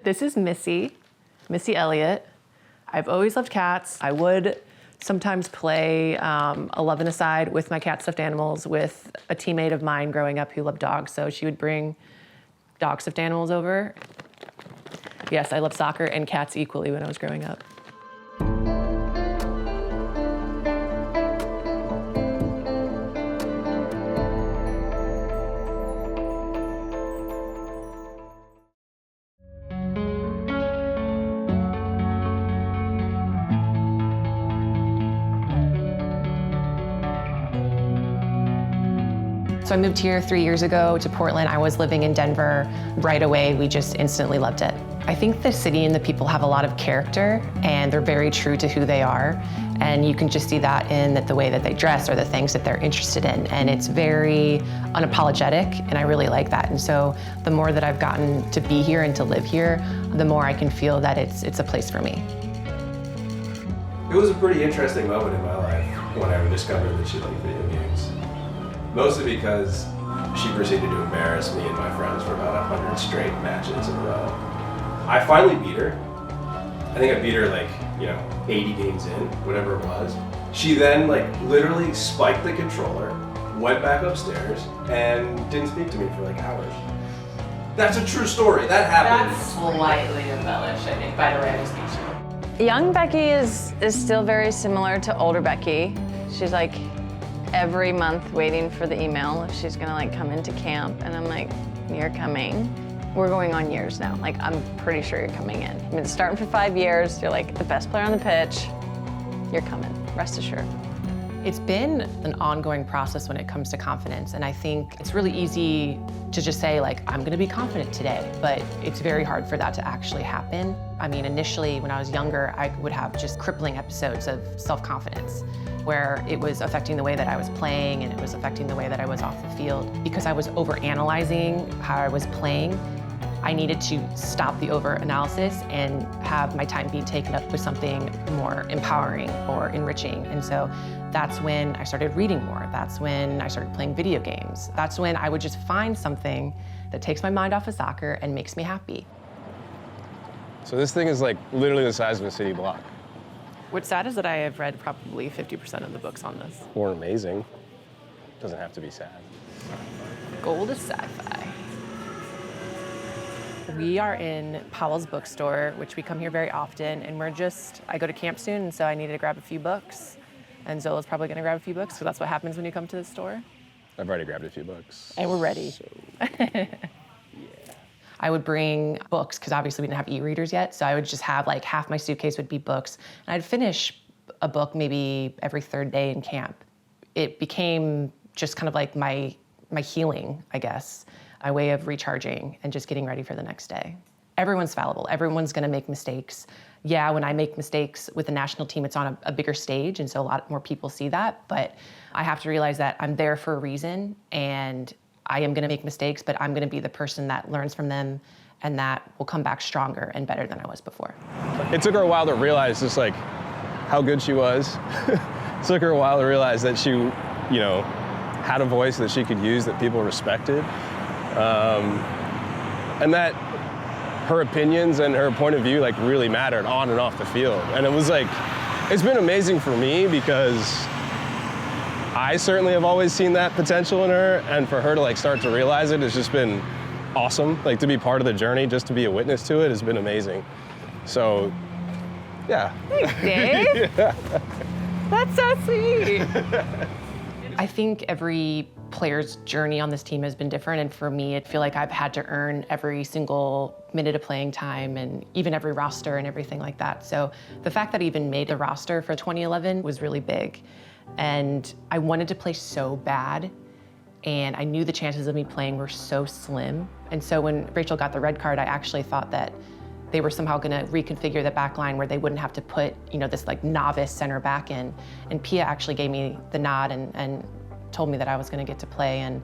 This is Missy Elliott. I've always loved cats. I would sometimes play a love and aside with my cat stuffed animals with a teammate of mine growing up who loved dogs, so she would bring dog stuffed animals over. Yes, I loved soccer and cats equally when I was growing up. So I moved here 3 years ago to Portland. I was living in Denver. Right away, we just instantly loved it. I think the city and the people have a lot of character, and they're very true to who they are. And you can just see that in the way that they dress or the things that they're interested in. And it's very unapologetic, and I really like that. And so the more that I've gotten to be here and to live here, the more I can feel that it's a place for me. It was a pretty interesting moment in my life when I discovered that she liked video games. Mostly because she proceeded to embarrass me and my friends for about 100 straight matches in a row. I finally beat her. I think I beat her 80 games in, whatever it was. She then literally spiked the controller, went back upstairs, and didn't speak to me for hours. That's a true story, that happened. That's slightly embellished, I think, by the way I speak to you. Young Becky is still very similar to older Becky. She's every month waiting for the email if she's gonna come into camp, and I'm like, you're coming. We're going on years now. I'm pretty sure you're coming in. I've been starting for 5 years. You're the best player on the pitch. You're coming, rest assured. It's been an ongoing process when it comes to confidence, and I think it's really easy to just say I'm gonna be confident today, but it's very hard for that to actually happen. I mean, initially when I was younger, I would have just crippling episodes of self-confidence where it was affecting the way that I was playing and it was affecting the way that I was off the field. Because I was overanalyzing how I was playing, I needed to stop the over-analysis and have my time be taken up with something more empowering or enriching. And so that's when I started reading more. That's when I started playing video games. That's when I would just find something that takes my mind off of soccer and makes me happy. So this thing is literally the size of a city block. What's sad is that I have read probably 50% of the books on this. Or amazing. Doesn't have to be sad. Gold is sci-fi. We are in Powell's bookstore, which we come here very often, and I go to camp soon, and so I needed to grab a few books. And Zola's probably gonna grab a few books, so that's what happens when you come to the store. I've already grabbed a few books. And we're ready. So, I would bring books, because obviously we didn't have e-readers yet, so I would just have half my suitcase would be books, and I'd finish a book maybe every third day in camp. It became just kind of my healing, I guess, my way of recharging and just getting ready for the next day. Everyone's fallible, everyone's gonna make mistakes. Yeah, when I make mistakes with the national team, it's on a bigger stage, and so a lot more people see that, but I have to realize that I'm there for a reason, and I am gonna make mistakes, but I'm gonna be the person that learns from them and that will come back stronger and better than I was before. it took her a while to realize just how good she was. It took her a while to realize that she, had a voice that she could use that people respected. And that her opinions and her point of view really mattered on and off the field. And it was it's been amazing for me because I certainly have always seen that potential in her, and for her to start to realize it has just been awesome. To be part of the journey, just to be a witness to it has been amazing. So, yeah. Thanks, Dave. Yeah. That's so sweet. I think every player's journey on this team has been different, and for me, I feel I've had to earn every single minute of playing time and even every roster and everything like that. So the fact that I even made the roster for 2011 was really big. And I wanted to play so bad, and I knew the chances of me playing were so slim. And so when Rachel got the red card, I actually thought that they were somehow gonna reconfigure the back line where they wouldn't have to put this novice center back in. And Pia actually gave me the nod and told me that I was gonna get to play. And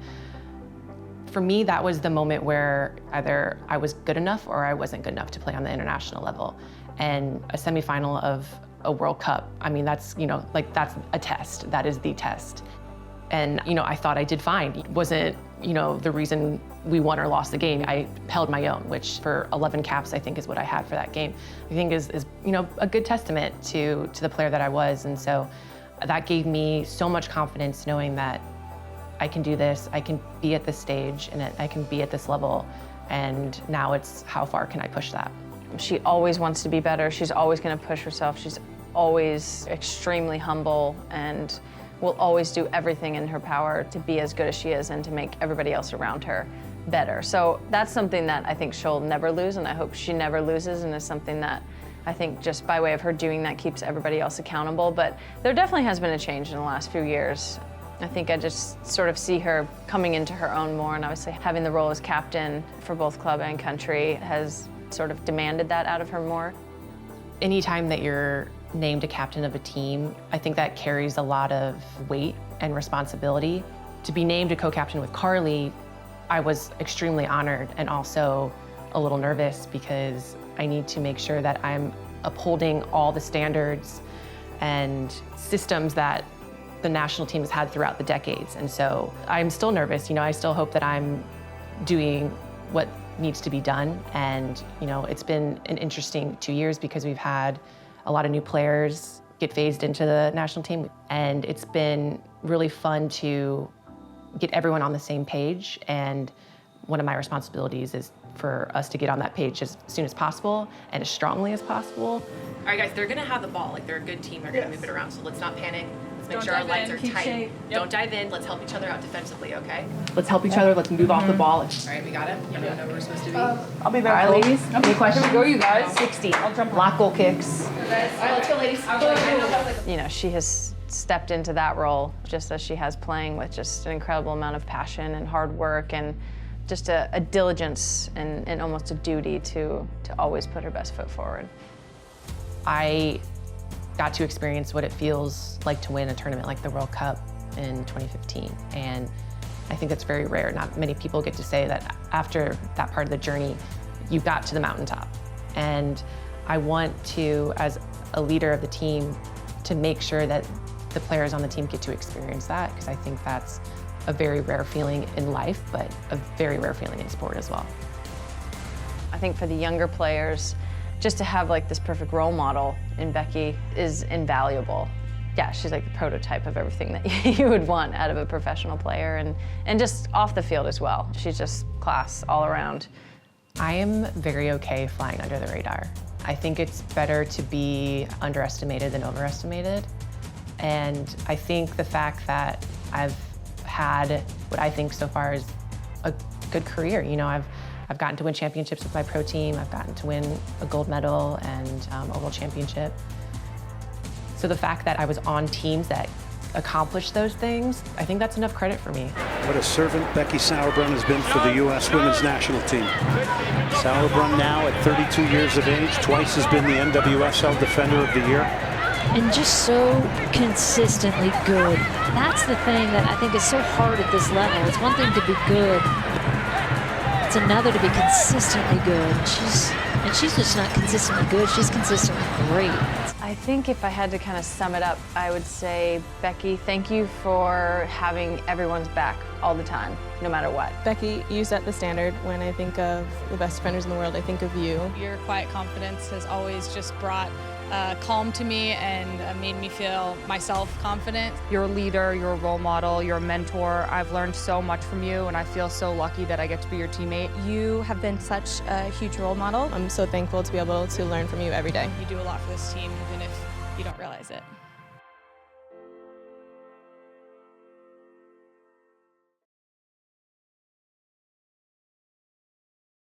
for me, that was the moment where either I was good enough or I wasn't good enough to play on the international level. And a semifinal of a World Cup, I mean, that's, that's a test. That is the test. And, I thought I did fine. It wasn't, the reason we won or lost the game. I held my own, which for 11 caps, I think is what I had for that game. I think is a good testament to the player that I was. And so that gave me so much confidence knowing that I can do this, I can be at this stage, and I can be at this level. And now it's how far can I push that? She always wants to be better. She's always going to push herself. She's always extremely humble and will always do everything in her power to be as good as she is and to make everybody else around her better. So that's something that I think she'll never lose, and I hope she never loses, and is something that I think just by way of her doing that keeps everybody else accountable. But there definitely has been a change in the last few years. I think I just sort of see her coming into her own more, and obviously having the role as captain for both club and country has sort of demanded that out of her more. Anytime that you're named a captain of a team, I think that carries a lot of weight and responsibility. To be named a co-captain with Carly, I was extremely honored and also a little nervous because I need to make sure that I'm upholding all the standards and systems that the national team has had throughout the decades. And so I'm still nervous. I still hope that I'm doing what needs to be done. And it's been an interesting 2 years because we've had a lot of new players get phased into the national team. And it's been really fun to get everyone on the same page. And one of my responsibilities is for us to get on that page as soon as possible and as strongly as possible. All right, guys, they're gonna have the ball. They're a good team. They're gonna move it around. So let's not panic. Let's make sure our lines are tight. Yep. Don't dive in. Let's help each other out defensively, okay? Let's help each other. Let's move off the ball. All right, we got it. You know where we're supposed to be. I'll be there. All right, ladies. Any questions? Here we go, you guys. 60. I'll jump Block goal kicks. All right, let's go, ladies. She has stepped into that role just as she has playing with just an incredible amount of passion and hard work and just a diligence and almost a duty to always put her best foot forward. I got to experience what it feels like to win a tournament like the World Cup in 2015. And I think that's very rare. Not many people get to say that after that part of the journey, you got to the mountaintop. And I want to, as a leader of the team, to make sure that the players on the team get to experience that, because I think that's a very rare feeling in life, but a very rare feeling in sport as well. I think for the younger players, just to have like this perfect role model in Becky is invaluable. Yeah, she's like the prototype of everything that you would want out of a professional player, and just off the field as well. She's just class all around. I am very okay flying under the radar. I think it's better to be underestimated than overestimated. And I think the fact that I've had what I think so far is a good career. I've gotten to win championships with my pro team. I've gotten to win a gold medal and a world championship. So the fact that I was on teams that accomplished those things, I think that's enough credit for me. What a servant Becky Sauerbrunn has been for the U.S. women's national team. Sauerbrunn now at 32 years of age, twice has been the NWSL Defender of the Year. And just so consistently good. That's the thing that I think is so hard at this level. It's one thing to be good. It's another to be consistently good. She's just not consistently good. She's consistently great. I think if I had to kind of sum it up, I would say, Becky, thank you for having everyone's back all the time, no matter what. Becky, you set the standard. When I think of the best defenders in the world, I think of you. Your quiet confidence has always just brought calm to me and made me feel myself confident. You're a leader, you're a role model, you're a mentor. I've learned so much from you, and I feel so lucky that I get to be your teammate. You have been such a huge role model. I'm so thankful to be able to learn from you every day. You do a lot for this team, even if you don't realize it.